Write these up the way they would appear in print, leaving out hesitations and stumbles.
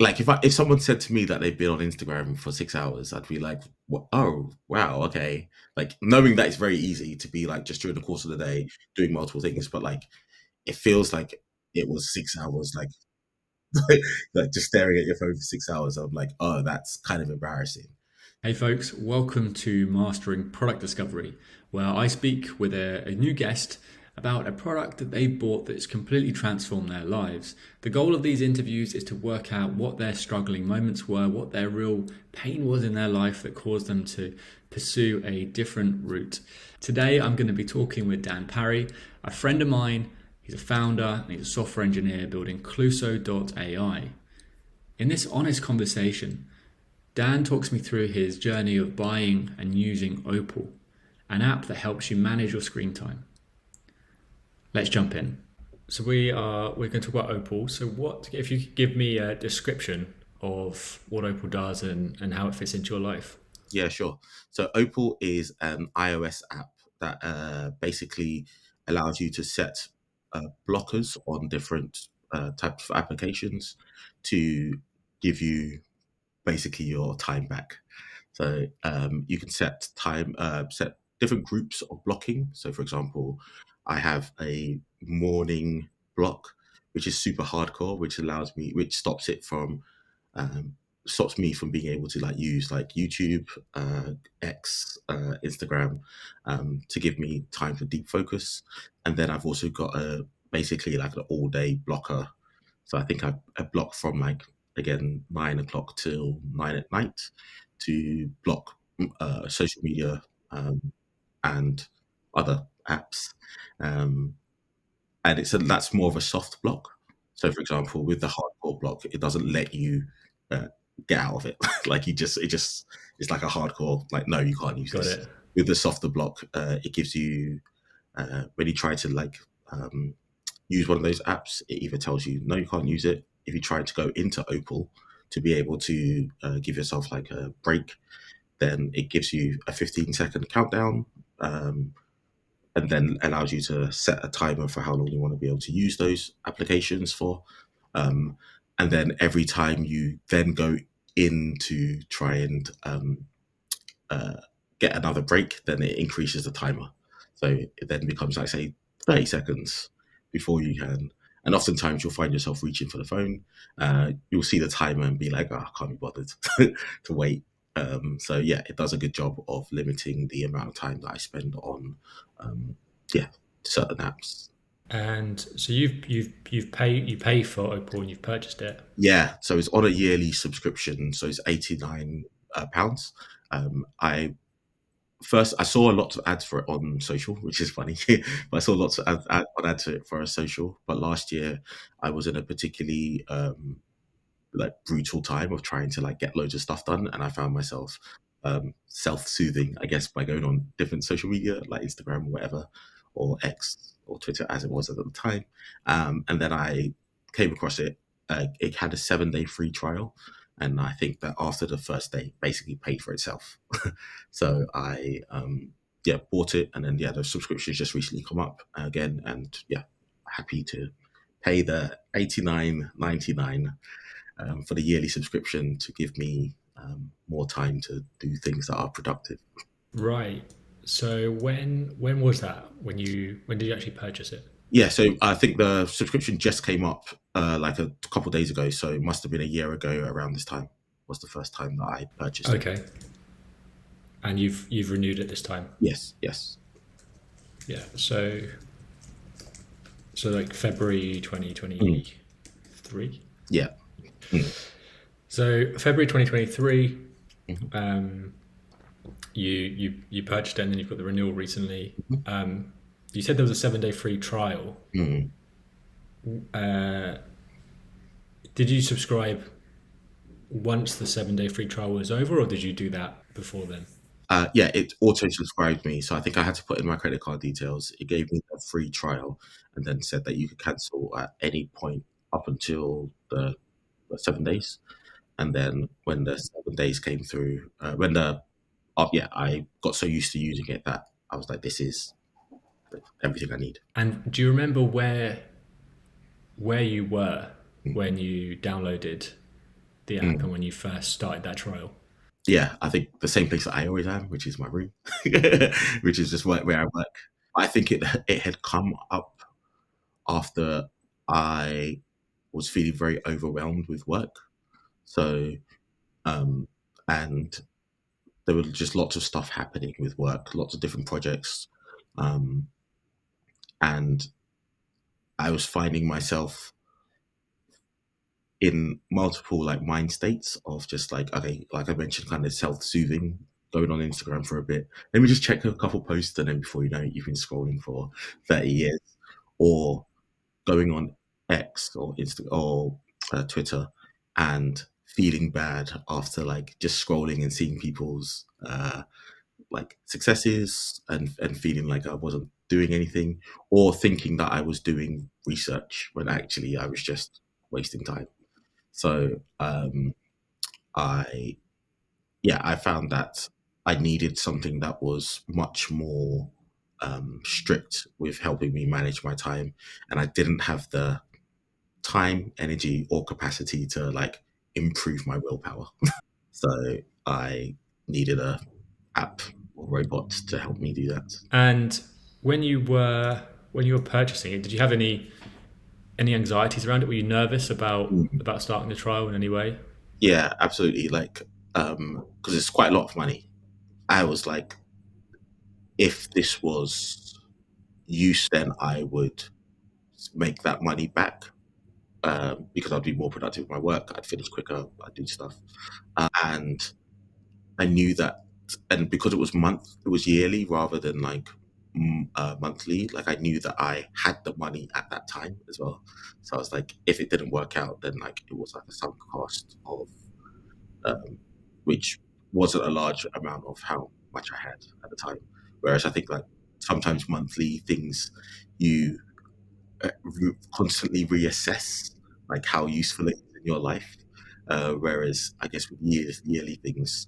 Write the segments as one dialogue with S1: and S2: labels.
S1: like if someone said to me that they've been on Instagram for 6 hours, I'd be like, what? Oh wow, okay. Like knowing that it's very easy to be like just during the course of the day doing multiple things, but like it feels like it was 6 hours, like like just staring at your phone for 6 hours. I'm like, oh, that's kind of embarrassing.
S2: Hey folks, welcome to Mastering Product Discovery, where I speak with a new guest about a product that they bought that's completely transformed their lives. The goal of these interviews is to work out what their struggling moments were, what their real pain was in their life that caused them to pursue a different route. Today I'm going to be talking with Dan Parry, a friend of mine. He's a founder and he's a software engineer building Cluso.ai. In this honest conversation, Dan talks me through his journey of buying and using Opal, an app that helps you manage your screen time. Let's jump in. So we're going to talk about Opal. So what if you could give me a description of what Opal does and how it fits into your life?
S1: Yeah, sure. So Opal is an iOS app that basically allows you to set blockers on different types of applications to give you basically your time back. So you can set different groups of blocking. So, for example, I have a morning block, which is super hardcore, which um, stops me from being able to like use like YouTube, X, Instagram, to give me time for deep focus. And then I've also got a basically like an all day blocker. So I think I block from like again 9 o'clock till 9 at night to block social media and other apps. Um, and that's more of a soft block. So, for example, with the hardcore block, it doesn't let you uh, get out of it. Like it's like a hardcore. Like, no, you can't use
S2: Got
S1: this.
S2: it.
S1: With the softer block, it gives you when you try to like use one of those apps, it either tells you no, you can't use it. If you try to go into Opal to be able to give yourself like a break, then it gives you a 15-second countdown. And then allows you to set a timer for how long you want to be able to use those applications for. Um, and then every time you then go in to try and uh, get another break, then it increases the timer. So it then becomes like, say, 30 seconds before you can. And oftentimes you'll find yourself reaching for the phone. You'll see the timer and be like, oh, I can't be bothered to wait. So yeah, it does a good job of limiting the amount of time that I spend on um, yeah, certain apps.
S2: And so you pay for Opal and you've purchased it.
S1: Yeah, so it's on a yearly subscription, so it's £89. I first I saw a lot of ads for it on social, which is funny, but I saw lots of ads for it for a social. But last year, I was in a particularly like brutal time of trying to like get loads of stuff done, and I found myself self-soothing, I guess, by going on different social media like Instagram or whatever, or X or Twitter as it was at the time. And then I came across it. It had a 7 day free trial, and I think that after the first day, basically paid for itself. So I yeah, bought it, and then yeah, the subscription's just recently come up again, and yeah, happy to pay the 89.99 for the yearly subscription to give me more time to do things that are productive.
S2: Right. So when was that? When did you actually purchase it?
S1: Yeah, so I think the subscription just came up like a couple of days ago, so it must have been a year ago around this time was the first time that I purchased it.
S2: Okay. And you've renewed it this time.
S1: Yes, yes.
S2: Yeah. So like February
S1: Mm,
S2: 2023.
S1: yeah. Mm,
S2: So February 2023,
S1: mhm,
S2: um, you purchased it and then you've got the renewal recently.
S1: mhm,
S2: You said there was a 7 day free trial.
S1: mm.
S2: Uh, did you subscribe once the 7 day free trial was over, or did you do that before then?
S1: Yeah, it auto subscribed me, so I think I had to put in my credit card details. It gave me a free trial, and then said that you could cancel at any point up until the 7 days. And then when the 7 days came through, when the yeah, I got so used to using it that I was like, this is everything I need.
S2: And do you remember where you were
S1: Mm.
S2: when you downloaded the app and
S1: Mm.
S2: when you first started that trial?
S1: Yeah, I think the same place that I always am, which is my room, which is just where I work. I think it had come up after I was feeling very overwhelmed with work. So, um, and there were just lots of stuff happening with work, lots of different projects, um, and I was finding myself in multiple like mind states of just like, okay, like I mentioned, kind of self-soothing, going on Instagram for a bit. Let me just check a couple posts, and then before you know it, you've been scrolling for 30 years, or going on X or Twitter and feeling bad after like just scrolling and seeing people's like successes, and feeling like I wasn't doing anything, or thinking that I was doing research when actually I was just wasting time. So I I found that I needed something that was much more strict with helping me manage my time, and I didn't have the time, energy, or capacity to like improve my willpower. So I needed a app or robot to help me do that.
S2: And when you were when you were purchasing it, did you have any anxieties around it? Were you nervous
S1: Mm.
S2: about starting the trial in any way?
S1: Yeah, absolutely. Like, because it's quite a lot of money. I was like, if this was use, then I would make that money back, because I'd be more productive with my work. I'd finish quicker. I'd do stuff, and I knew that, and because it was yearly rather than like monthly. Like I knew that I had the money at that time as well. So I was like, if it didn't work out, then like it was like a sunk cost of, um, which wasn't a large amount of how much I had at the time. Whereas I think like sometimes monthly things, you constantly reassess like how useful it is in your life. Whereas I guess with yearly things,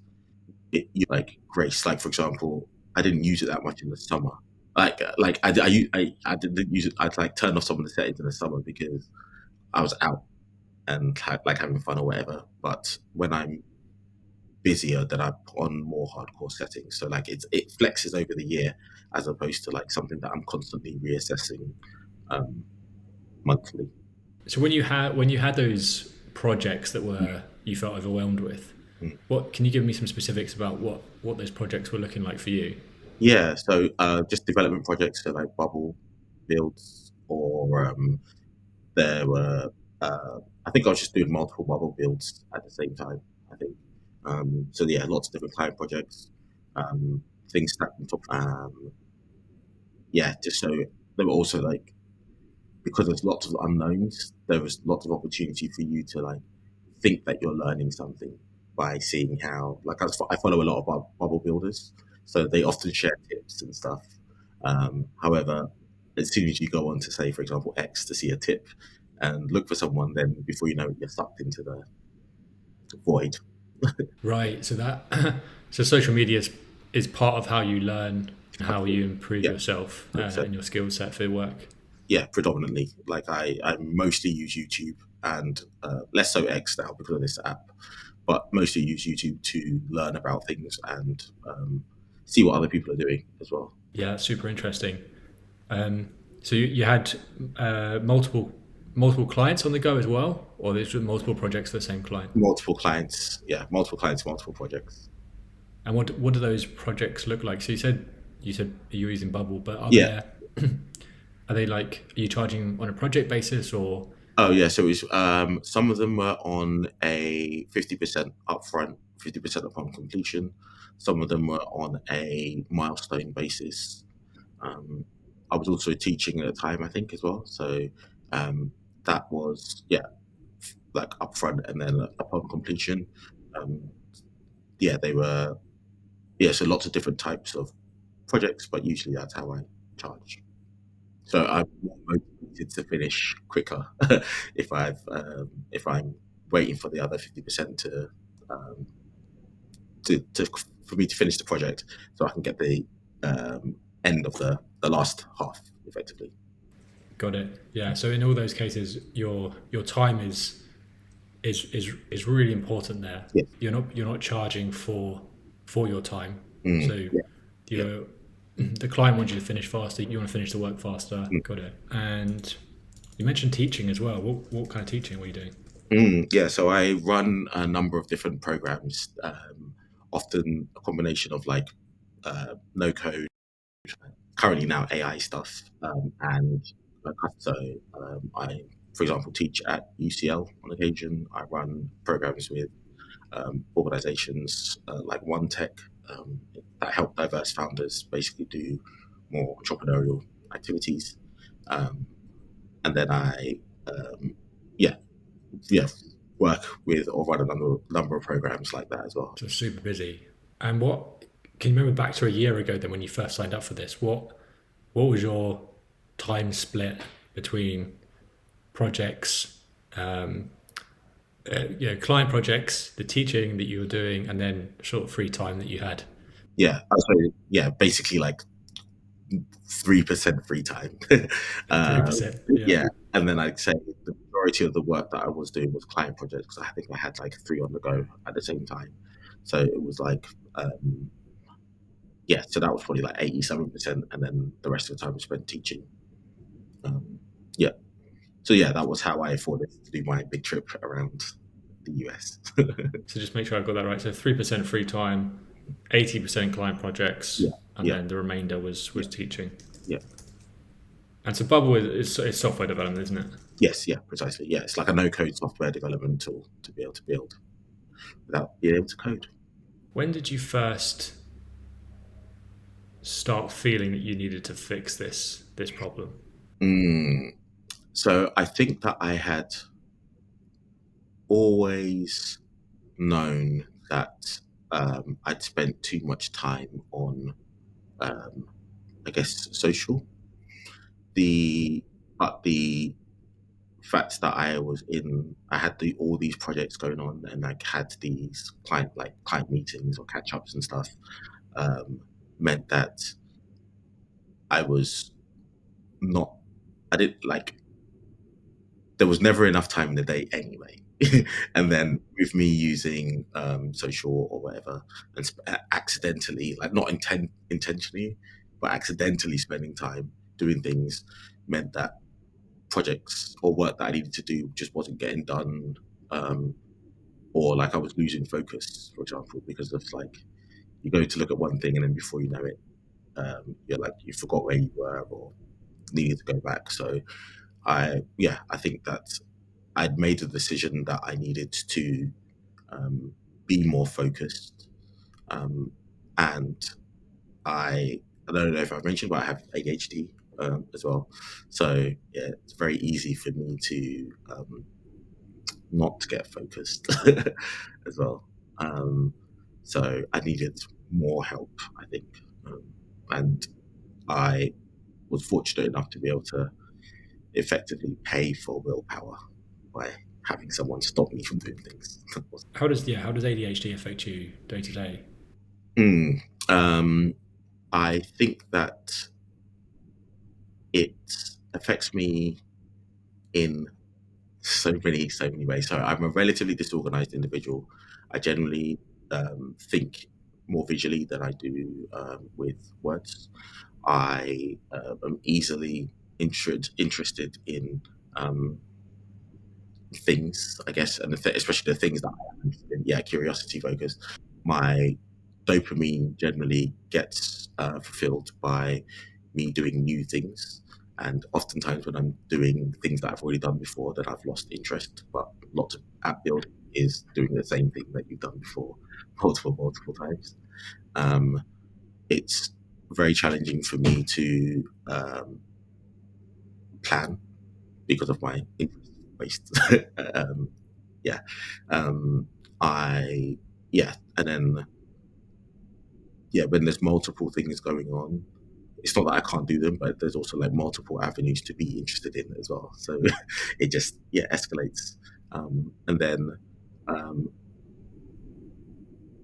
S1: you like grace. Like for example, I didn't use it that much in the summer. I didn't use it. I'd like turn off some of the settings in the summer because I was out and like having fun or whatever. But when I'm busier, then I put on more hardcore settings. So like it flexes over the year as opposed to like something that I'm constantly reassessing um, monthly.
S2: So when you had those projects that were you felt overwhelmed with,
S1: Mm.
S2: what can you give me some specifics about what those projects were looking like for you?
S1: Yeah, so just development projects, so like bubble builds, or there were, I think I was just doing multiple bubble builds at the same time. I think so. Yeah, lots of different client projects, things stacked on top. Yeah, just so there were also like, because there's lots of unknowns, there was lots of opportunity for you to like think that you're learning something by seeing how, like I follow a lot of bubble builders, so they often share tips and stuff. However, as soon as you go on to say, for example, X to see a tip and look for someone, then before you know it, you're sucked into the void.
S2: Right. So that so social media is part of how you learn and how you
S1: Absolutely.
S2: improve
S1: Yeah,
S2: yourself
S1: 100%.
S2: and your skill set for work.
S1: Yeah, predominantly. Like I mostly use YouTube, and less so X now because of this app, but mostly use YouTube to learn about things and see what other people are doing as well.
S2: Yeah, that's super interesting. Um, so you had multiple clients on the go as well, or there's multiple projects for the same client.
S1: Multiple clients, yeah, multiple clients, multiple projects.
S2: And what do those projects look like? So you said you're using Bubble, but
S1: Yeah.
S2: are they like are you charging on a project basis or
S1: Oh, yeah. So it's some of them were on a 50% upfront, 50% upon completion. Some of them were on a milestone basis. Um, I was also teaching at the time, I think, as well. So um, that was, yeah, like upfront and then upon completion. Um, yeah, they were, yeah, so lots of different types of projects, but usually that's how I charge. So I'm more motivated to finish quicker if I'm waiting for the other 50% um, to for me to finish the project, so I can get the end of the last half effectively.
S2: got it? Yeah. So in all those cases, your time is really important there.
S1: Yes.
S2: You're not charging for your time. So
S1: Yeah. Yeah.
S2: you the client wants you to finish faster. You want to finish the work faster.
S1: Mm.
S2: Got it. And you mentioned teaching as well. What kind of teaching were you doing?
S1: Yeah, so I run a number of different programs, often a combination of like no code, currently now AI stuff, and so I, for example, teach at UCL on occasion. I run programs with organizations like One Tech that help diverse founders basically do more entrepreneurial activities, um, and then I, um, yeah, yeah, work with or run a number of programs like that as well.
S2: So super busy. And what can you remember back to a year ago then when you first signed up for this? What was your time split between projects, um, client projects, the teaching that you were doing, and then sort of free time that you had?
S1: So yeah, basically like 3% free time.
S2: Three
S1: uh,
S2: percent. Yeah.
S1: yeah, and then I'd say the majority of the work that I was doing was client projects. I think I had like three on the go at the same time, so it was like yeah, so that was probably like 87%, and then the rest of the time was spent teaching. Um, yeah, so yeah, that was how I afforded to do my big trip around the US.
S2: So just make sure I've got that right. So 3% free time, 80% client projects,
S1: Yeah,
S2: and
S1: yeah,
S2: then the remainder was
S1: yeah,
S2: teaching.
S1: yeah.
S2: And so Bubble is software development, isn't it?
S1: Yes, yeah, precisely. Yeah, it's like a no-code software development tool to be able to build without being able to code.
S2: When did you first start feeling that you needed to fix this problem?
S1: Mm. So I think that I had always known that I'd spent too much time on, um, I guess, social. The but the fact that I had all these projects going on, and like had these client meetings or catch ups and stuff, um, meant that I was not. I didn't like. There was never enough time in the day anyway. And then with me using social or whatever, and accidentally, like not intentionally, but accidentally spending time doing things, meant that projects or work that I needed to do just wasn't getting done, um, or like I was losing focus, for example, because of like you go to look at one thing and then before you know it, you're like you forgot where you were or needed to go back. So I think that I'd made a decision that I needed to um, be more focused, um, and I don't know if I've mentioned, but I have ADHD as well. So yeah, it's very easy for me to not get focused as well. Um, so I needed more help, I think, and I was fortunate enough to be able to effectively pay for willpower by having someone stop me from doing things.
S2: How does ADHD affect you day to day?
S1: Mm, um, I think that it affects me in so many ways. So I'm a relatively disorganized individual. I generally think more visually than I do with words. I am easily interested in um, things, I guess, and especially the things that I am interested in. Yeah, curiosity focused. My dopamine generally gets fulfilled by me doing new things. And oftentimes, when I'm doing things that I've already done before, then I've lost interest. But lots of app building is doing the same thing that you've done before, multiple times. Um, it's very challenging for me to plan because of my interest based. um, yeah, um, I yeah, and then yeah, when there's multiple things going on, it's not that I can't do them, but there's also like multiple avenues to be interested in as well. So it just escalates, and then um,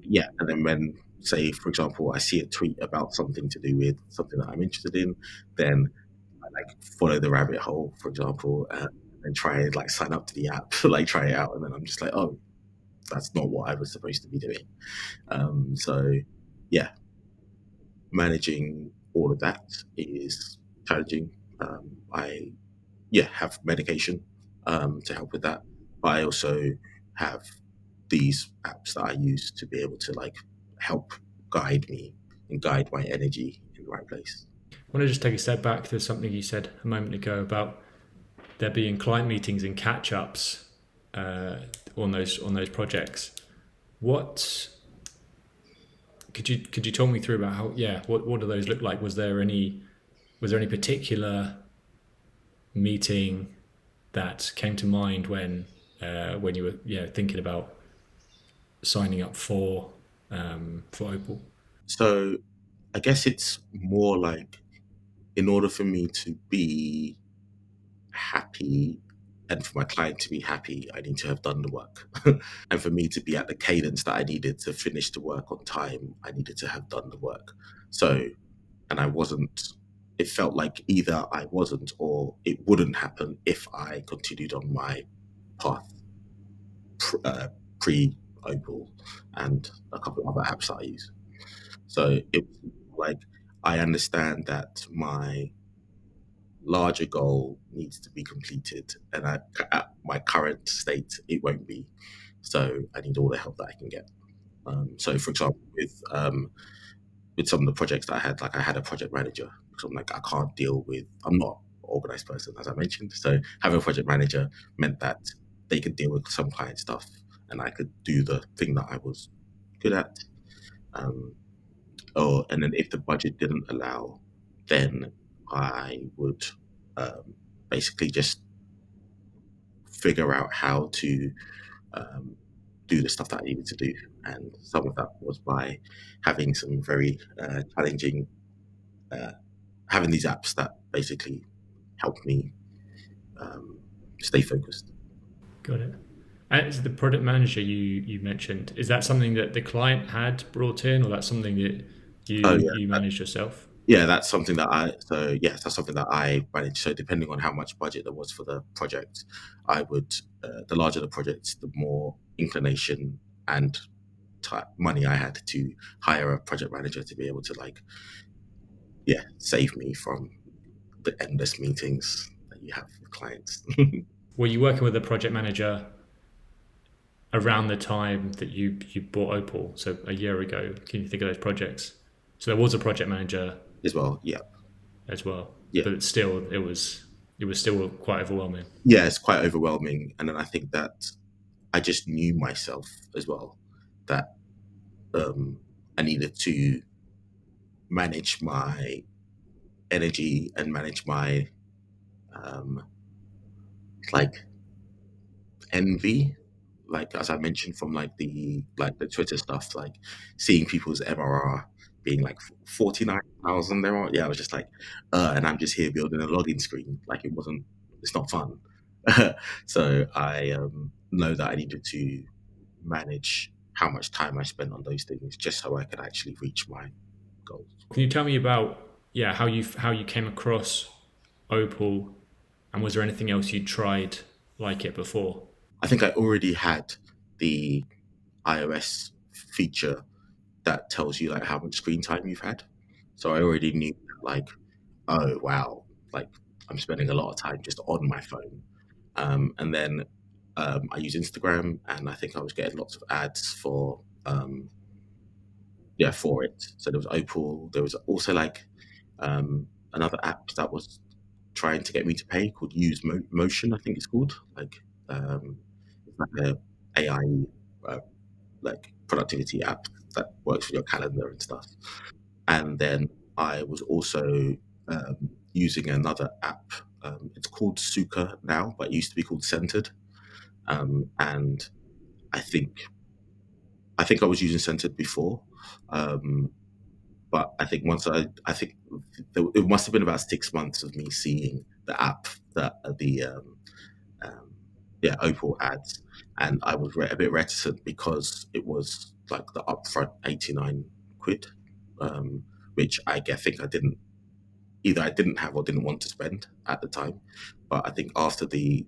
S1: and then when say for example I see a tweet about something to do with something that I'm interested in, then I like follow the rabbit hole, for example. and try and like sign up to the app, like try it out, and then I'm just like, oh, that's not what I was supposed to be doing. So yeah, managing all of that is challenging. I have medication to help with that, but I also have these apps that I use to be able to like help guide me and guide my energy in the right place.
S2: I want to just take a step back to something you said a moment ago about there being client meetings and catch ups uh, on those projects. What could you talk me through about how what do those look like? Was there any particular meeting that came to mind when you were thinking about signing up for Opal?
S1: So I guess it's more like in order for me to be happy and for my client to be happy, I need to have done the work. And for me to be at the cadence that I needed to finish the work on time, I needed to have done the work. So, and I wasn't, it felt like either I wasn't or it wouldn't happen if I continued on my path pre Opal and a couple of other apps that I use. So it was like I understand that my larger goal needs to be completed, and at my current state, it won't be. So I need all the help that I can get. So, for example, with some of the projects that I had, like I had a project manager because I'm like I can't deal with. I'm not an organized person, as I mentioned. So having a project manager meant that they could deal with some client stuff, and I could do the thing that I was good at. Um, and then if the budget didn't allow, then I would um, basically just figure out how to um, do the stuff that I needed to do. And some of that was by having some very challenging, uh, having these apps that basically help me um, stay focused.
S2: Got it. As the product manager you mentioned, is that something that the client had brought in, or that's something that
S1: Oh
S2: you
S1: yeah,
S2: managed yourself?
S1: yeah, that's something that yes, that's something that I manage. So depending on how much budget there was for the project, I would the larger the project, the more inclination and money I had to hire a project manager to be able to like save me from the endless meetings that you have with clients.
S2: Were you working with a project manager around the time that you bought Opal, so a year ago? Can you think of those projects? So there was a project manager
S1: As well. Yeah,
S2: as well,
S1: yeah,
S2: but still it was still quite overwhelming.
S1: yeah. It's quite overwhelming, and then I think that I just knew myself as well that um, I needed to manage my energy and manage my um, like envy, like as I mentioned from like the Twitter stuff, like seeing people's MRR being like 49,000 there. Yeah, I was just like, and I'm just here building a login screen. Like it's not fun. So I know that I needed to manage how much time I spent on those things just so I could actually reach my goals.
S2: Can you tell me about how you came across Opal, and was there anything else you tried like it before?
S1: I think I already had the iOS feature that tells you like how much screen time you've had. So I already knew that, like, oh wow, like I'm spending a lot of time just on my phone. And then I use Instagram, and I think I was getting lots of ads for it. So there was Opal. There was also like another app that was trying to get me to pay called Use Motion. I think it's called um, it's like a AI uh, like productivity app that works with your calendar and stuff. And then I was also using another app. It's called Suka now, but it used to be called Centered. And I think I was using Centered before, um, but I think I think it must have been about 6 months of me seeing the app that um, Opal ads, and I was a bit reticent because it was like the upfront 89 quid, um, which think I didn't either I didn't have or didn't want to spend at the time. But I think after the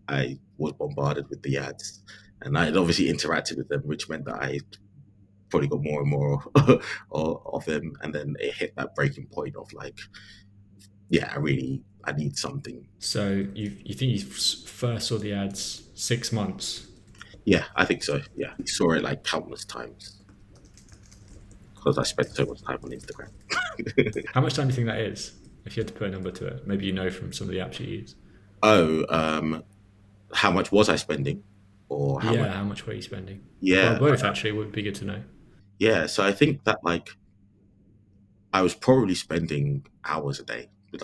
S1: I was bombarded with the ads, and I had obviously interacted with them, which meant that I probably got more and more of them, and then it hit that breaking point of like, yeah, I need something.
S2: So you think you first saw the ads 6 months?
S1: Yeah, I think so. Yeah, I saw it like countless times because I spent so much time on Instagram.
S2: How much time do you think that is? If you had to put a number to it, maybe you know from some of the apps you use.
S1: Oh, how much was I spending, or how much?
S2: Yeah, how much were you spending? Well,
S1: Yeah,
S2: both actually would be good to know.
S1: yeah. So I think that like I was probably spending hours a day with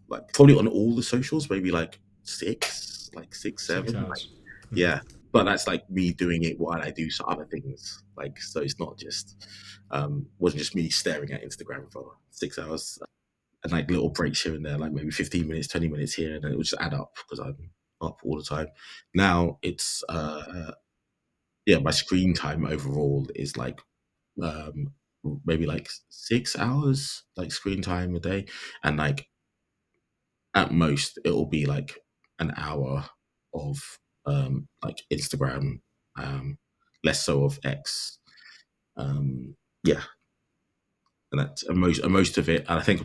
S1: like probably on all the socials, maybe like six,
S2: Six
S1: seven.
S2: hours.
S1: Yeah, but that's like me doing it while I do some other things. Like, so it's not just wasn't just me staring at Instagram for 6 hours and like little breaks here and there, like maybe 15 minutes, 20 minutes here, and then it would just add up because I'm up all the time. Now it's yeah, my screen time overall is like um maybe like 6 hours like screen time a day, and like at most it will be like an hour of like Instagram, less so of X. Yeah, and that's most of it. And I think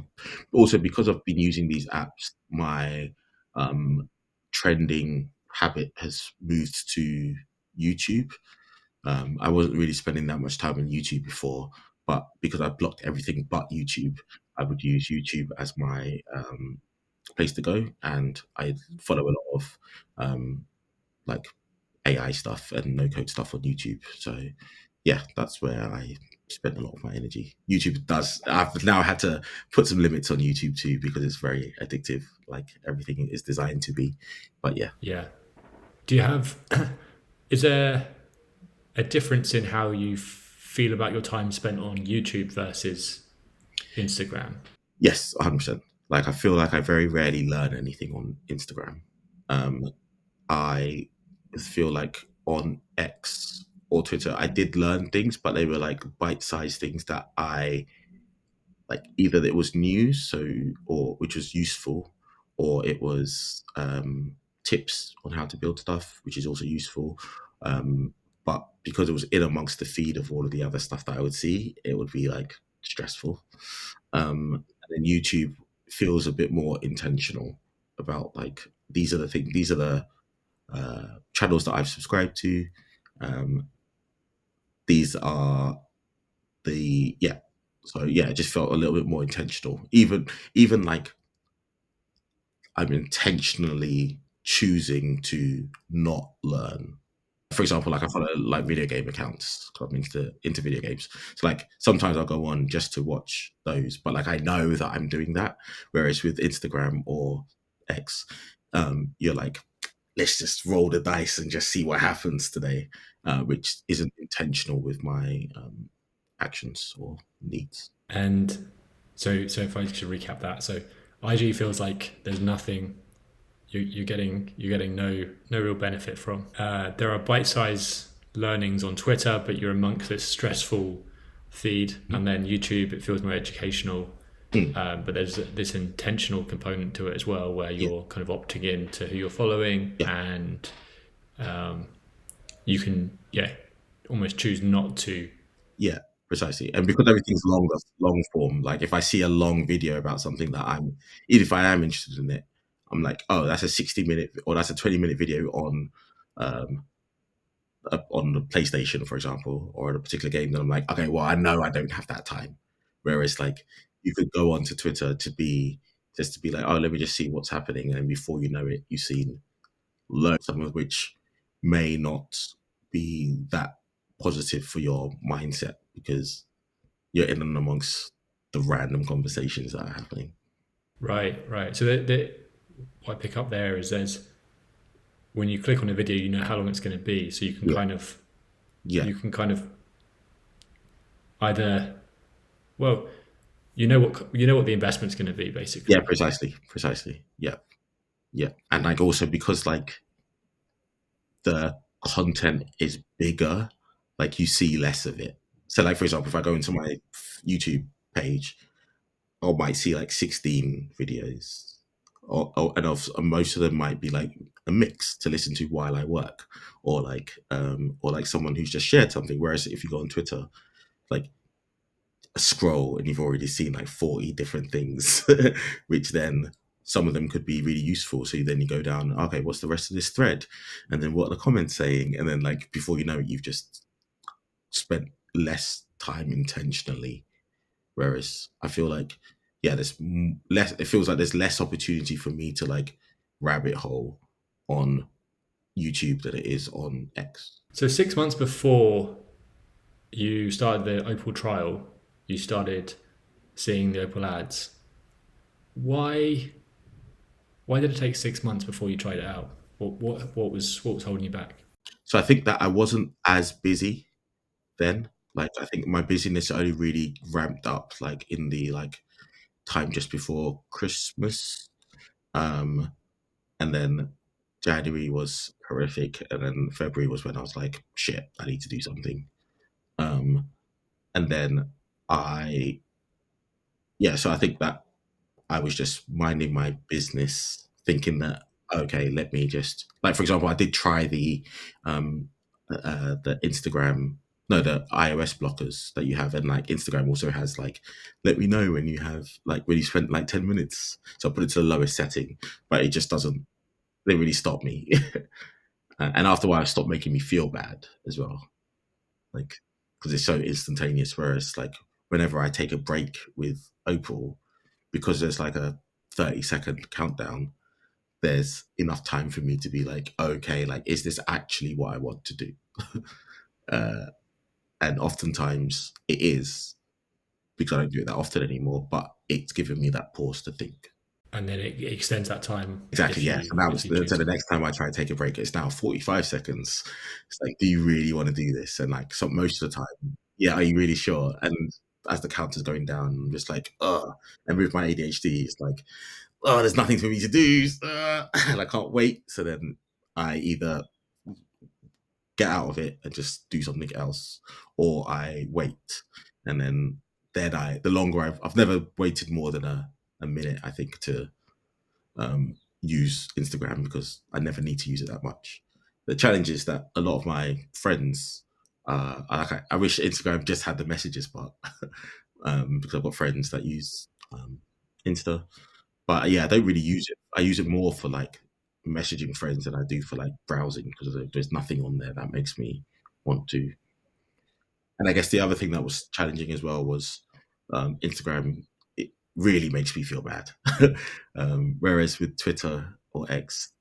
S1: also because I've been using these apps, my um, trending habit has moved to YouTube. I wasn't really spending that much time on YouTube before, but because I blocked everything but YouTube, I would use YouTube as my place to go, and I follow a lot of like AI stuff and no code stuff on YouTube. So yeah, that's where I spend a lot of my energy. YouTube does. I've now had to put some limits on YouTube too because it's very addictive. Like everything is designed to be. But yeah,
S2: Yeah. Do you have? Is there a difference in how you feel about your time spent on YouTube versus Instagram?
S1: yes, 100%. Like I feel like I very rarely learn anything on Instagram. Um, I feel like on X or Twitter, I did learn things, but they were like bite-sized things that I like either it was news, so or which was useful, or it was tips on how to build stuff, which is also useful. But because it was in amongst the feed of all of the other stuff that I would see, it would be like stressful. And then YouTube feels a bit more intentional about like these are the things, these are the channels that I've subscribed to. Um, these are the yeah. So yeah, it just felt a little bit more intentional. Even like I'm intentionally choosing to not learn. For example, like I follow like video game accounts 'cause I'm into video games. So like sometimes I'll go on just to watch those, but like I know that I'm doing that. Whereas with Instagram or X, you're like, let's just roll the dice and just see what happens today, which isn't intentional with my actions or needs.
S2: And so if I should recap that, so IG feels like there's nothing you're getting no real benefit from. There are bite-sized learnings on Twitter, but you're amongst this stressful feed, and then YouTube it feels more educational.
S1: Mm,
S2: But there's this intentional component to it as well, where
S1: yeah,
S2: you're kind of opting in to who you're following,
S1: yeah,
S2: and you can almost choose not to.
S1: yeah, precisely. And because everything's long form, like if I see a long video about something that even if I am interested in it, I'm like, oh, that's a 60-minute or that's a 20-minute video um, on the PlayStation, for example, or on a particular game. Then I'm like, okay, well, I know I don't have that time. Whereas like you could go onto Twitter to be like, oh, let me just see what's happening, and then before you know it, you've seen loads, some of which may not be that positive for your mindset because you're in and amongst the random conversations that are happening.
S2: Right, right. So what I pick up there is there's when you click on a video, you know how long it's going to be, so
S1: Yeah, yeah,
S2: you can kind of either well you know what the investment's going to be
S1: yeah,
S2: basically.
S1: precisely. Yeah, yeah, and like also because like the content is bigger, like you see less of it. So, like for example, if I go into my YouTube page, I might see like 16 videos and most of them might be like a mix to listen to while I work, or like someone who's just shared something. Whereas if you go on Twitter, like a scroll and you've already seen like 40 different things, which then some of them could be really useful. So then you go down, okay, what's the rest of this thread? And then what are the comments saying? And then like before you know it, you've just spent less time intentionally. Whereas I feel like, yeah, less, it feels like there's less opportunity for me to like rabbit hole on YouTube than it is on X.
S2: So 6 months before you started the Opal trial, you started seeing the Opal ads. Why did it take 6 months before you tried it out? What was holding you back?
S1: So I think that I wasn't as busy then. Like I think my busyness only really ramped up like in the like time just before Christmas. Um and then January was horrific, and then February was when I was like, shit, I need to do something. Um and then I yeah, so I think that I was just minding my business, thinking that okay, let me just like for example, I did try the Instagram, no, the iOS blockers that you have, and like Instagram also has like let me know when you have like when you spent like 10 minutes. So I put it to the lowest setting, but it just doesn't. They really stop me, and after a while, it stopped making me feel bad as well, like because it's so instantaneous. Whereas like whenever I take a break with Opal, because there's like a 30-second countdown, there's enough time for me to be like, okay, like, is this actually what I want to do? uh, and oftentimes it is because I don't do it that often anymore, but it's given me that pause to think.
S2: And then it extends that time
S1: Exactly,
S2: if
S1: yeah.
S2: you
S1: So now,
S2: if you choose
S1: so the
S2: to.
S1: next time I try to take a break, it's now 45 seconds. It's like, do you really want to do this? And like, so most of the time, yeah, are you really sure? And as the counter's going down, I'm just like, and with my ADHD, it's like, there's nothing for me to do, and I can't wait. So then I either get out of it and just do something else, or I wait, and then the longer I've never waited more than a minute, I think, to use Instagram because I never need to use it that much. The challenge is that a lot of my friends, I wish Instagram just had the messages part, because I've got friends that use Insta, but yeah, I don't really use it. I use it more for like messaging friends than I do for like browsing because there's nothing on there that makes me want to. And I guess the other thing that was challenging as well was Instagram. It really makes me feel bad. Whereas with Twitter or X,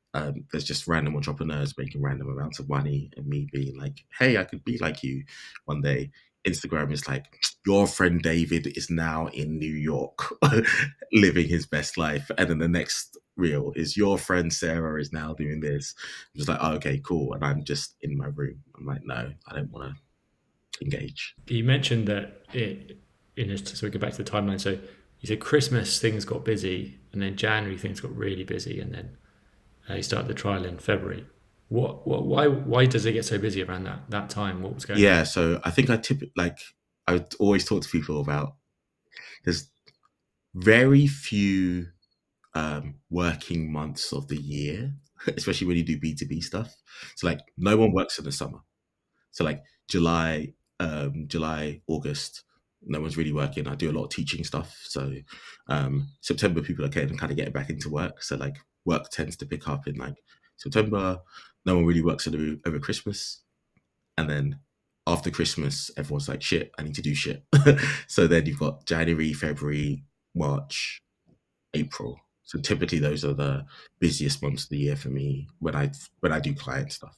S1: there's just random entrepreneurs making random amounts of money, and me being like, "Hey, I could be like you one day." Instagram is like, "Your friend David is now in New York, living his best life," and then the next reel is your friend Sarah is now doing this. I'm just like, oh, okay, cool, and I'm just in my room. I'm like, no, I don't want to engage.
S2: You mentioned that so we go back to the timeline. So you said Christmas things got busy, and then January things got really busy, and then you started the trial in February. Why does it get so busy around that time? What was going on?
S1: Yeah, so I think I would always talk to people about there's very few working months of the year, especially when you do B2B stuff. So like no one works in the summer. So like July, August, no one's really working. I do a lot of teaching stuff. So September, people are kind of getting back into work. So like work tends to pick up in like September. No one really works over Christmas, and then after Christmas, everyone's like, shit, I need to do shit. So then you've got January, February, March, April. So typically those are the busiest months of the year for me when I do client stuff.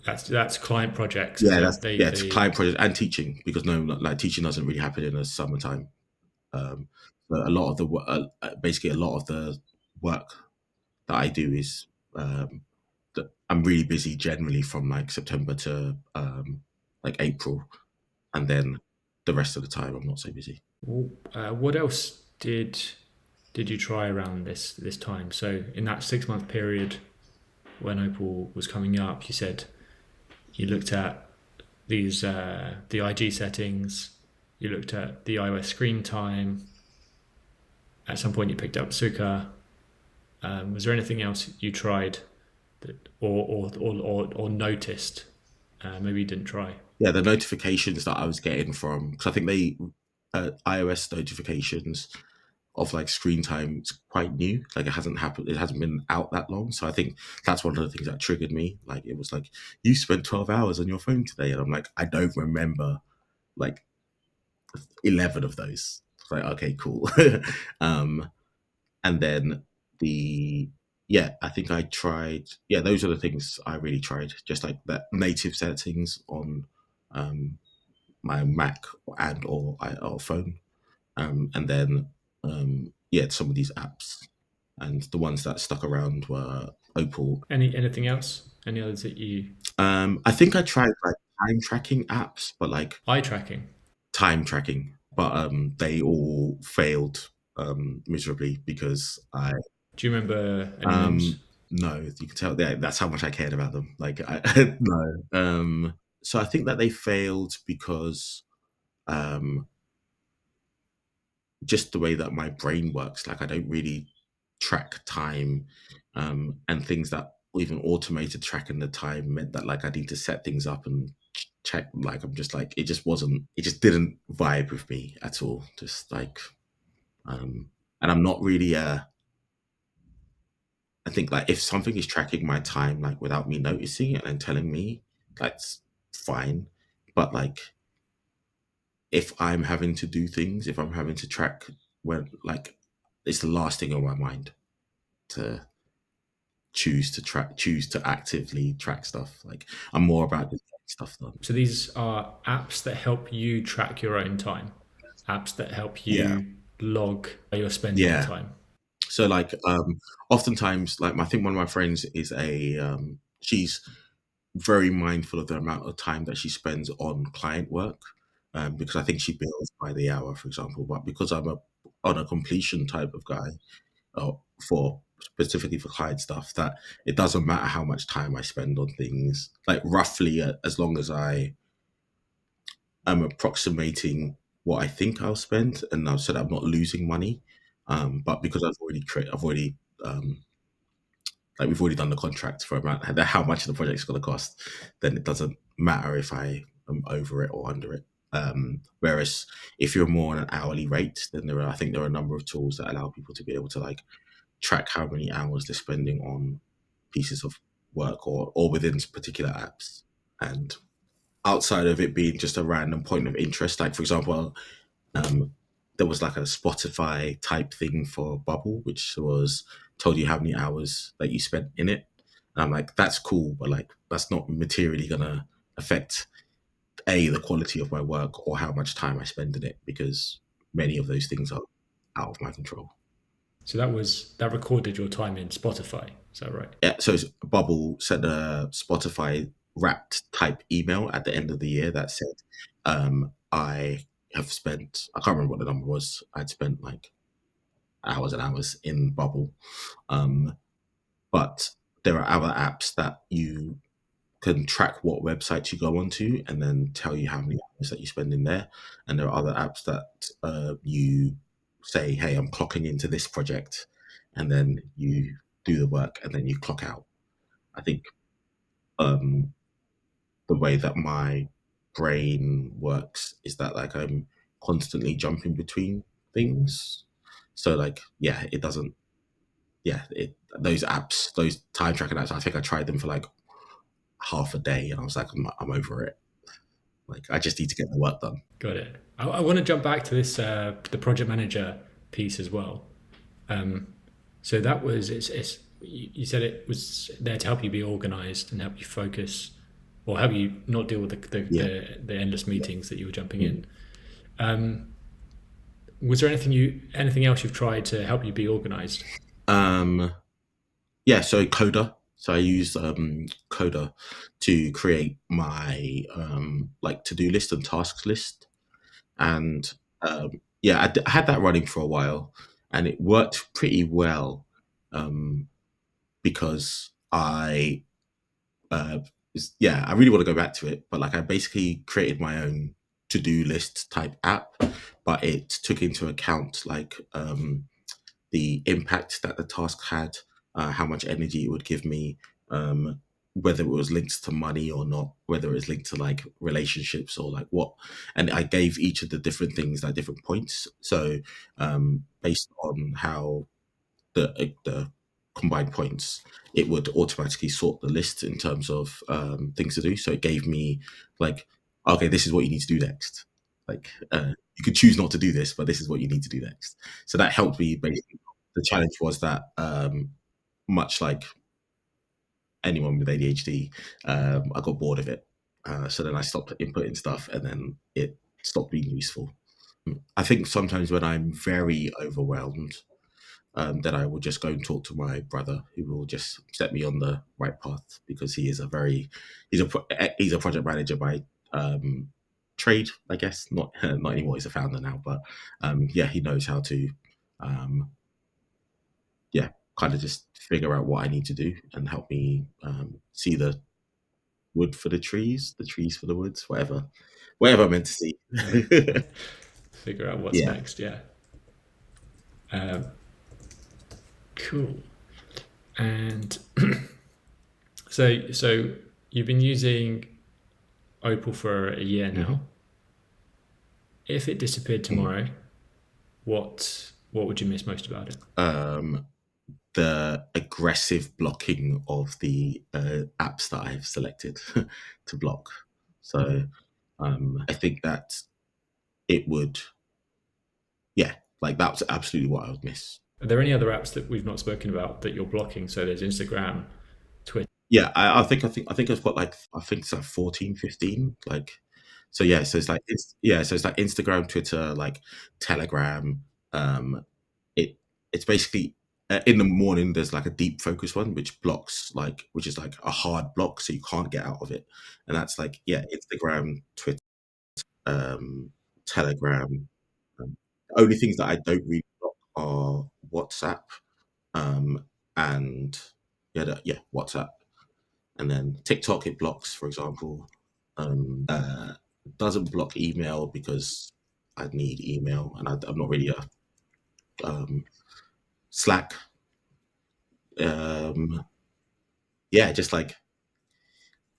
S2: That's client projects.
S1: Yeah,
S2: So
S1: that's
S2: they
S1: yeah, it's
S2: they
S1: client project and teaching because no, like teaching doesn't really happen in the summertime. But a lot of basically a lot of the work that I do is that I'm really busy generally from like September to like April, and then the rest of the time I'm not so busy.
S2: what else did you try around this time? So in that 6 month period when Opal was coming up, you said you looked at the IG settings, you looked at the iOS screen time. At some point, you picked up Suka. Was there anything else you tried that, or noticed? Maybe you didn't try.
S1: Yeah, the notifications that I was getting from, because I think they iOS notifications of like screen time is quite new. Like it hasn't happened, it hasn't been out that long. So I think that's one of the things that triggered me. Like it was like, you spent 12 hours on your phone today, and I'm like, I don't remember like 11 of those. It's like, okay, cool. um, and then the yeah, I think I tried. Yeah, those are the things I really tried. Just like that native settings on um, my Mac or phone, and then yeah, some of these apps, and the ones that stuck around were Opal.
S2: Anything else? Any others that you
S1: I think I tried like time tracking apps, but like
S2: eye tracking?
S1: time tracking, but they all failed miserably because I
S2: Do you remember any names?
S1: um no, you can tell that's how much I cared about them. Like I no. So I think that they failed because um just the way that my brain works. Like I don't really track time, and things that even automated tracking the time meant that like I need to set things up and check. Like I'm just like, it just wasn't. It just didn't vibe with me at all. Just like, um, and I'm not really. I think like if something is tracking my time like without me noticing it and telling me, that's fine. But like if I'm having to do things, if I'm having to track when like it's the last thing on my mind to choose to actively track stuff. Like I'm more about just getting stuff done.
S2: So these are apps that help you track your own time, apps that help
S1: Yeah.
S2: you log where you're spending your
S1: Yeah.
S2: time.
S1: So like oftentimes like I think one of my friends is a she's very mindful of the amount of time that she spends on client work. Because I think she bills by the hour, for example. But because I'm a on a completion type of guy, for specifically for client stuff, that it doesn't matter how much time I spend on things. Like roughly, as long as I am approximating what I think I'll spend, and I've said I'm not losing money. But because I've already like we've already done the contract for amount how much the project's going to cost, then it doesn't matter if I am over it or under it. Whereas if you're more on an hourly rate, then I think there are a number of tools that allow people to be able to like track how many hours they're spending on pieces of work or within particular apps. And outside of it being just a random point of interest, like for example, um, there was like a Spotify type thing for Bubble, which was told you how many hours that you spent in it. And I'm like, that's cool, but like that's not materially gonna affect the quality of my work or how much time I spend in it because many of those things are out of my control.
S2: So that recorded your time in Spotify. Is that right?
S1: Yeah, so Bubble sent a Spotify wrapped type email at the end of the year that said, I have spent, I can't remember what the number was. I'd spent like hours and hours in Bubble. Um, but there are other apps that you can track what websites you go onto and then tell you how many hours that you spend in there. And there are other apps that you say, hey, I'm clocking into this project. And then you do the work and then you clock out. I think um, the way that my brain works is that like I'm constantly jumping between things. So like yeah, it doesn't yeah, those apps, those time tracking apps, I think I tried them for like half a day and I was like, I'm over it. Like I just need to get the work done.
S2: Got it. I want to jump back to this the project manager piece as well. Um, so that was it's you said it was there to help you be organized and help you focus or help you not deal with
S1: Yeah.
S2: the endless
S1: Yeah.
S2: meetings that you were jumping
S1: Mm.
S2: in. Um, was there anything else you've tried to help you be organized?
S1: Um, yeah, so Coda. So I use Coda to create my like to-do list and tasks list. And yeah, I had that running for a while and it worked pretty well um, because uh, yeah, I really want to go back to it, but like I basically created my own to-do list type app, but it took into account like the impact that the task had, how much energy it would give me, um, whether it was linked to money or not, whether it was linked to like relationships or like what. And I gave each of the different things like different points. So based on how the combined points, it would automatically sort the list in terms of things to do. So it gave me like, okay, this is what you need to do next. Like you could choose not to do this, but this is what you need to do next. So that helped me. Basically, the challenge was that much like anyone with ADHD, I got bored of it. So then I stopped inputting stuff, and then it stopped being useful. I think sometimes when I'm very overwhelmed, then I will just go and talk to my brother, who will just set me on the right path because he is a very he's a project manager by trade, I guess. Not not anymore. He's a founder now, but yeah, he knows how to um, yeah, kind of just figure out what I need to do and help me see the wood for the trees for the woods, whatever I'm meant to see.
S2: Figure out what's
S1: Yeah.
S2: next. Yeah. Um, cool. And so you've been using Opal for a year now.
S1: Mhm.
S2: If it disappeared tomorrow, what would you miss most about it?
S1: The aggressive blocking of the apps that I've selected to block. So I think that it would, yeah, like that's absolutely what I would miss.
S2: Are there any other apps that we've not spoken about that you're blocking? So there's Instagram, Twitter.
S1: Yeah, I think I've got like I think it's like 14, 15. Like so yeah, so it's like so it's like Instagram, Twitter, like Telegram. It it's basically in the morning there's like a deep focus one which blocks like which is like a hard block so you can't get out of it. And that's like yeah, Instagram, Twitter, Telegram. The only things that I don't really block are WhatsApp, um, and yeah, WhatsApp. And then TikTok it blocks, for example. Doesn't block email because I need email, and I'm not really a Slack. Um, yeah, just like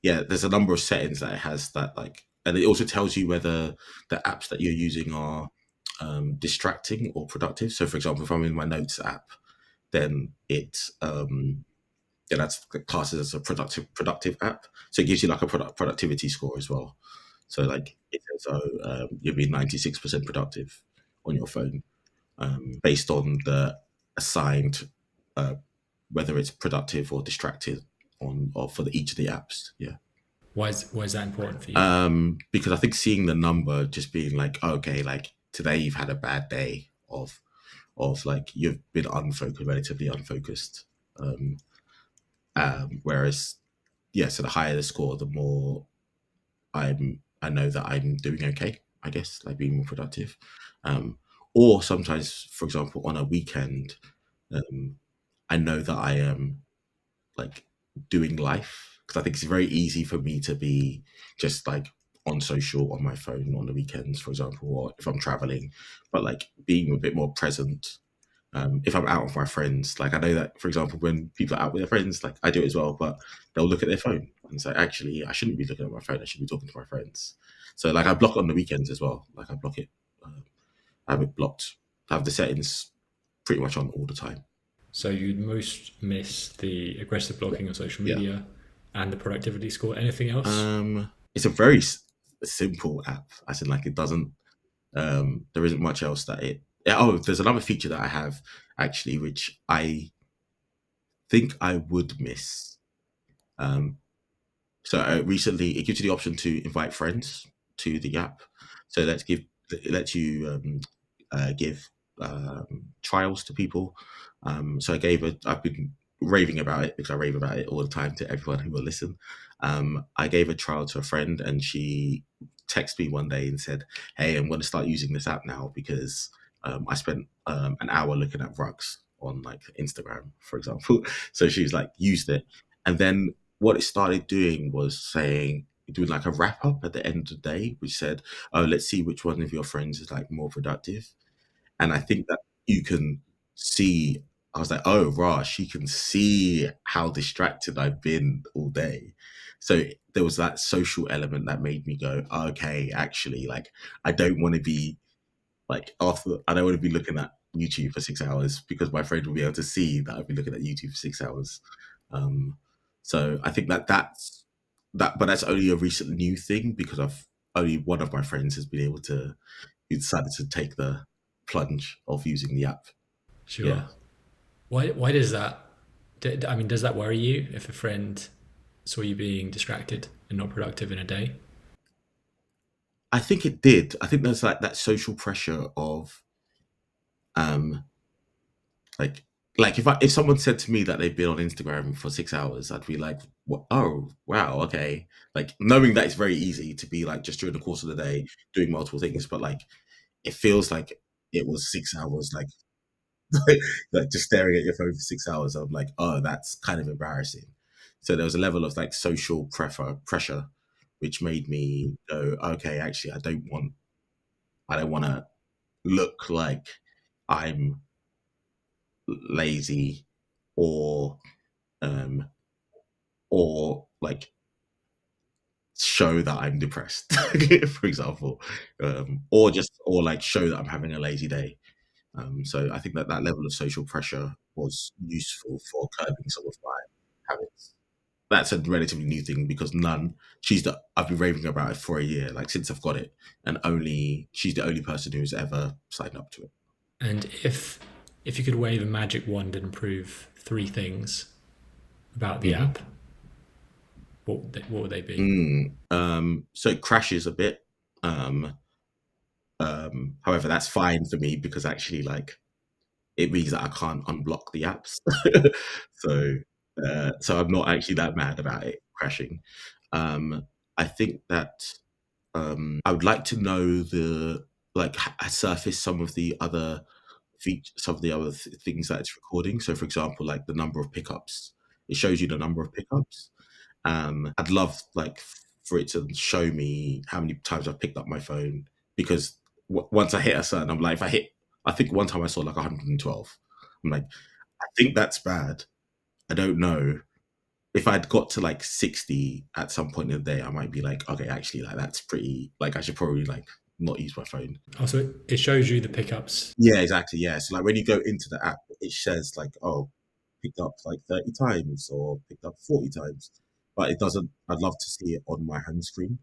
S1: yeah, there's a number of settings that it has that like, and it also tells you whether the apps that you're using are distracting or productive. So, for example, if I'm in my notes app, then that's classes as a productive app. So it gives you like a productivity score as well. So like it says, oh, you'll be 96% productive on your phone based on the assigned uh, whether it's productive or distracted on or for each of the apps. Yeah.
S2: Why is that important for you?
S1: Because I think seeing the number just being like, okay, like today you've had a bad day of like you've been unfocused, relatively unfocused. Um, whereas yeah, so the higher the score, the more I know that I'm doing okay, I guess, like being more productive. Um, or sometimes, for example, on a weekend, um, I know that I am like doing life because I think it's very easy for me to be just like on social on my phone on the weekends, for example, or if I'm traveling, but like being a bit more present. If I'm out with my friends, like I know that, for example, when people are out with their friends, like I do it as well, but they'll look at their phone and say, actually, I shouldn't be looking at my phone. I should be talking to my friends. So like I block on the weekends as well. Like I block it. I have it blocked. I have the settings pretty much on all the time.
S2: So you'd most miss the aggressive blocking on social
S1: Yeah.
S2: media and the productivity score. Anything else?
S1: It's a very simple app. I said like it doesn't. There isn't much else that it. Yeah, oh, there's another feature that I have actually, which I think I would miss. Um, so recently, it gives you the option to invite friends to the app. So it lets you give trials to people. So I've been raving about it because I rave about it all the time to everyone who will listen. I gave a trial to a friend, and she texted me one day and said, "Hey, I'm going to start using this app now because I spent an hour looking at rugs on like Instagram, for example." So she was like, used it, and then what it started doing was doing like a wrap up at the end of the day, which said, "Oh, let's see which one of your friends is like more productive." And I think that you can see, I was like, oh, rah, she can see how distracted I've been all day. So there was that social element that made me go, okay, actually, like, I don't want to be like after, I don't want to be looking at YouTube for 6 hours because my friend will be able to see that I've been looking at YouTube for 6 hours. Um, so I think that that's that, but that's only a recent new thing because I've only one of my friends has been able to, who decided to take the plunge of using the app. Yeah.
S2: Sure. Why does that? I mean, does that worry you if a friend saw you being distracted and not productive in a day?
S1: I think it did. I think there's like that social pressure of um like if someone said to me that they've been on Instagram for 6 hours, I'd be like, what? Oh wow, okay. Like knowing that it's very easy to be like just during the course of the day doing multiple things, but like it feels like it was 6 hours, like like just staring at your phone for 6 hours. I'm like, oh, that's kind of embarrassing. So there was a level of like social pressure, which made me go, okay, actually, I don't want to look like I'm lazy or um or like show that I'm depressed, for example, or like show that I'm having a lazy day. So I think that that level of social pressure was useful for curbing some of my habits. That's a relatively new thing because none. I've been raving about it for a year, like since I've got it, and only she's the only person who's ever signed up to it.
S2: And if you could wave a magic wand and improve three things about the
S1: Hmm.
S2: app, what would they be?
S1: So it crashes a bit. Um, However, that's fine for me because actually, like, it means that I can't unblock the apps. so, so I'm not actually that mad about it crashing. Um, I think that I would like to know surface some of the other some of the other things that it's recording. So, for example, like the number of pickups, it shows you the number of pickups. I'd love like for it to show me how many times I've picked up my phone because once I hit a certain, I'm like, if I hit, I think one time I saw like 112. I'm like, I think that's bad. I don't know. If I'd got to like 60 at some point in the day, I might be like, okay, actually, like that's pretty. Like I should probably like not use my phone.
S2: Also, it shows you the pickups.
S1: Yeah, exactly. Yeah. So like when you go into the app, it says like, oh, picked up like 30 times or picked up 40 times. But it doesn't, I'd love to see it on my home screen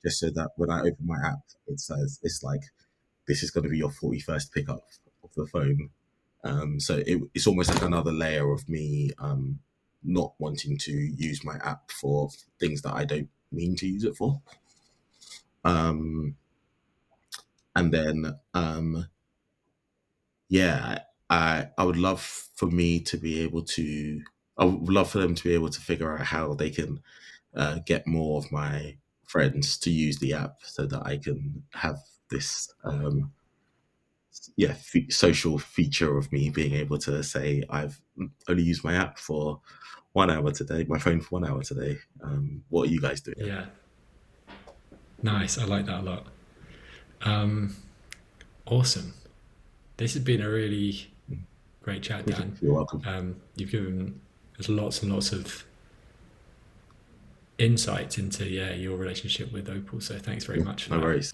S1: just so that when I open my app, it says, it's like, this is going to be your 41st pickup of the phone. It's almost like another layer of me not wanting to use my app for things that I don't mean to use it for. Um, and then yeah, I would love for me to be able to. I would love for them to be able to figure out how they can get more of my friends to use the app so that I can have this social feature of me being able to say I've only used my app for 1 hour today, my phone for 1 hour today. What are you guys doing?
S2: Yeah, nice. I like that a lot. Um, awesome. This has been a really great chat, Dan.
S1: You're welcome.
S2: You've given us lots and lots of insights into your relationship with Opal. So thanks very much for
S1: No
S2: that.
S1: worries.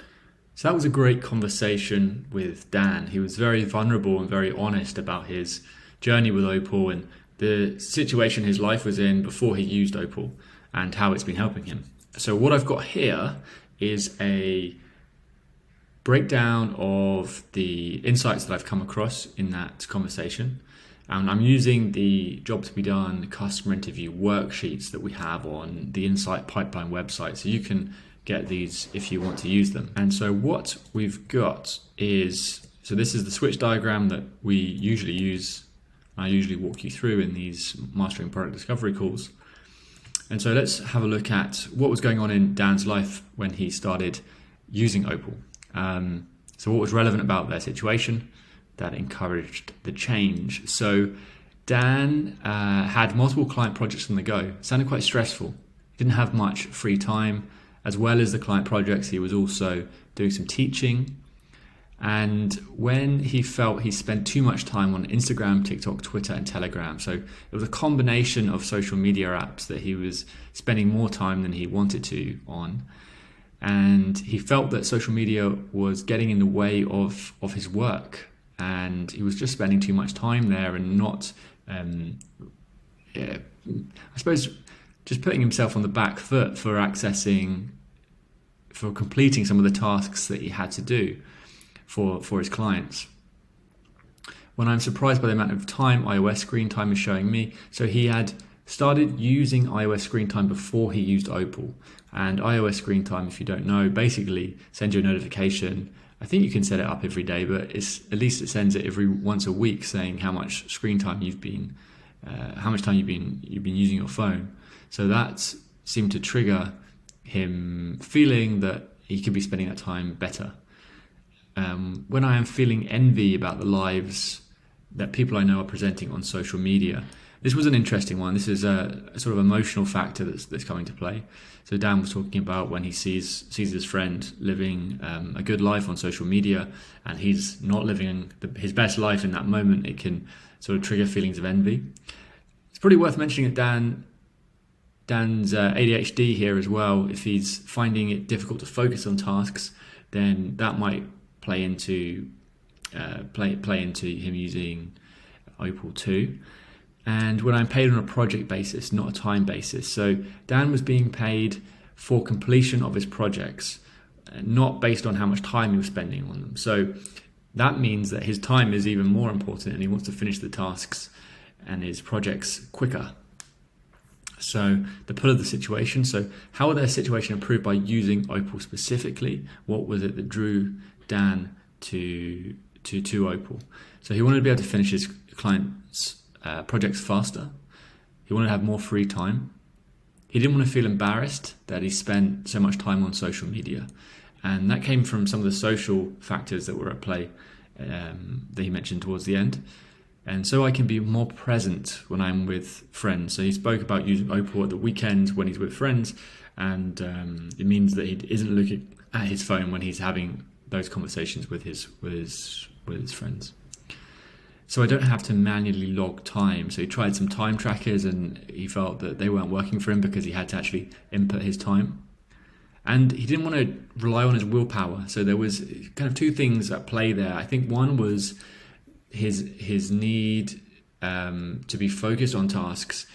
S2: So that was a great conversation with Dan. He was very vulnerable and very honest about his journey with Opal and the situation his life was in before he used Opal and how it's been helping him. So what I've got here is a breakdown of the insights that I've come across in that conversation. And I'm using the job to be done customer interview worksheets that we have on the Insight Pipeline website. So you can get these if you want to use them. And so what we've got is, so this is the switch diagram that we usually use. I usually walk you through in these mastering product discovery calls. And so let's have a look at what was going on in Dan's life when he started using Opal. So what was relevant about their situation that encouraged the change? So Dan had multiple client projects on the go. It sounded quite stressful. He didn't have much free time. As well as the client projects, he was also doing some teaching. And when he felt he spent too much time on Instagram, TikTok, Twitter, and Telegram, so it was a combination of social media apps that he was spending more time than he wanted to on. And he felt that social media was getting in the way of his work, and he was just spending too much time there and not, I suppose, just putting himself on the back foot for completing some of the tasks that he had to do for his clients. When I'm surprised by the amount of time iOS screen time is showing me, so he had started using iOS screen time before he used Opal. And iOS screen time, if you don't know, basically sends you a notification. I think you can set it up every day, but at least it sends it every once a week saying how much screen time you've been using your phone. So that seemed to trigger him feeling that he could be spending that time better. When I am feeling envy about the lives that people I know are presenting on social media, this was an interesting one. This is a sort of emotional factor that's coming to play. So Dan was talking about when he sees his friend living a good life on social media, and he's not living his best life in that moment. It can sort of trigger feelings of envy. It's probably worth mentioning that Dan's ADHD here as well. If he's finding it difficult to focus on tasks, then that might play into him using Opal too. And when I'm paid on a project basis, not a time basis. So Dan was being paid for completion of his projects, not based on how much time he was spending on them. So that means that his time is even more important, and he wants to finish the tasks and his projects quicker. So the pull of the situation. So how will their situation improve by using Opal specifically? What was it that drew Dan to Opal? So he wanted to be able to finish his clients' projects faster. He wanted to have more free time. He didn't want to feel embarrassed that he spent so much time on social media. And that came from some of the social factors that were at play that he mentioned towards the end. And so I can be more present when I'm with friends. So he spoke about using Opal at the weekends when he's with friends, and it means that he isn't looking at his phone when he's having those conversations with his friends. So I don't have to manually log time. So he tried some time trackers, and he felt that they weren't working for him because he had to actually input his time. And he didn't want to rely on his willpower. So there was kind of two things at play there. I think one was his need to be focused on tasks,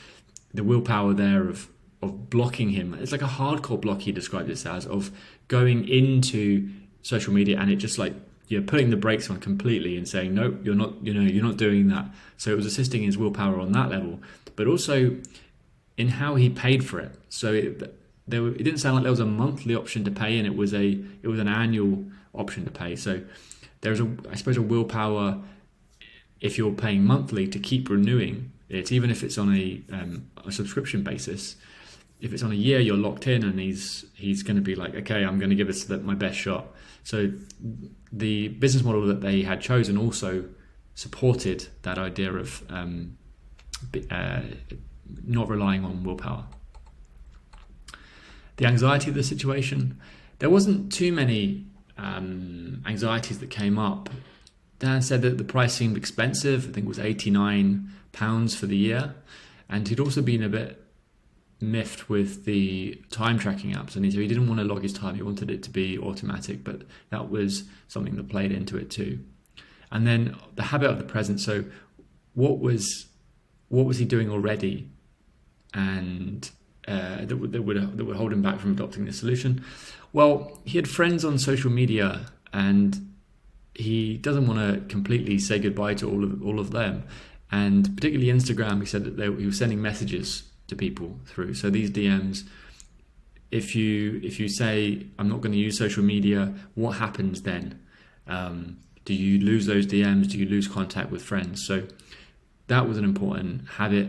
S2: the willpower there of blocking him. It's like a hardcore block, he described this as, of going into social media and it just like you're putting the brakes on completely and saying, no, you're not doing that. So it was assisting his willpower on that level, but also in how he paid for it. So it didn't sound like there was a monthly option to pay, and it was an annual option to pay. So there's I suppose a willpower if you're paying monthly to keep renewing it, even if it's on a subscription basis. If it's on a year, you're locked in, and he's going to be like, okay, I'm going to give this my best shot. So the business model that they had chosen also supported that idea of not relying on willpower. The anxiety of the situation, there wasn't too many anxieties that came up. Dan said that the price seemed expensive. I think it was £89 for the year. And he'd also been a bit miffed with the time tracking apps. And he didn't want to log his time. He wanted it to be automatic, but that was something that played into it too. And then the habit of the present. So what was he doing already? And that would hold him back from adopting this solution. Well, he had friends on social media, and he doesn't want to completely say goodbye to all of them. And particularly Instagram, he said that he was sending messages to people through. So these DMs, if you say, I'm not going to use social media, what happens then? Do you lose those DMs? Do you lose contact with friends? So that was an important habit.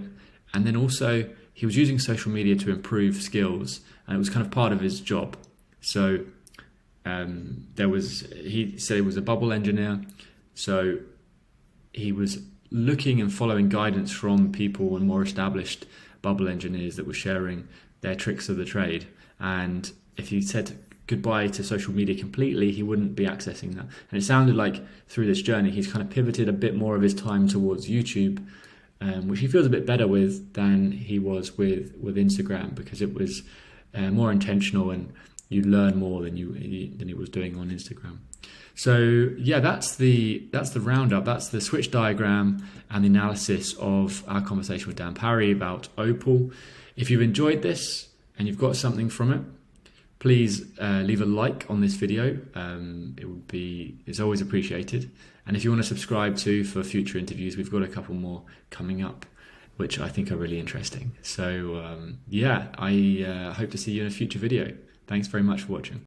S2: And then also he was using social media to improve skills, and it was kind of part of his job. So he said he was a bubble engineer. So he was looking and following guidance from people and more established bubble engineers that were sharing their tricks of the trade. And if he said goodbye to social media completely, he wouldn't be accessing that. And it sounded like through this journey, he's kind of pivoted a bit more of his time towards YouTube, which he feels a bit better with than he was with Instagram, because it was more intentional and you learn more than he was doing on Instagram. So yeah, that's the roundup. That's the switch diagram and the analysis of our conversation with Dan Parry about Opal. If you've enjoyed this and you've got something from it, please leave a like on this video. It's always appreciated. And if you want to subscribe for future interviews, we've got a couple more coming up, which I think are really interesting. So I hope to see you in a future video. Thanks very much for watching.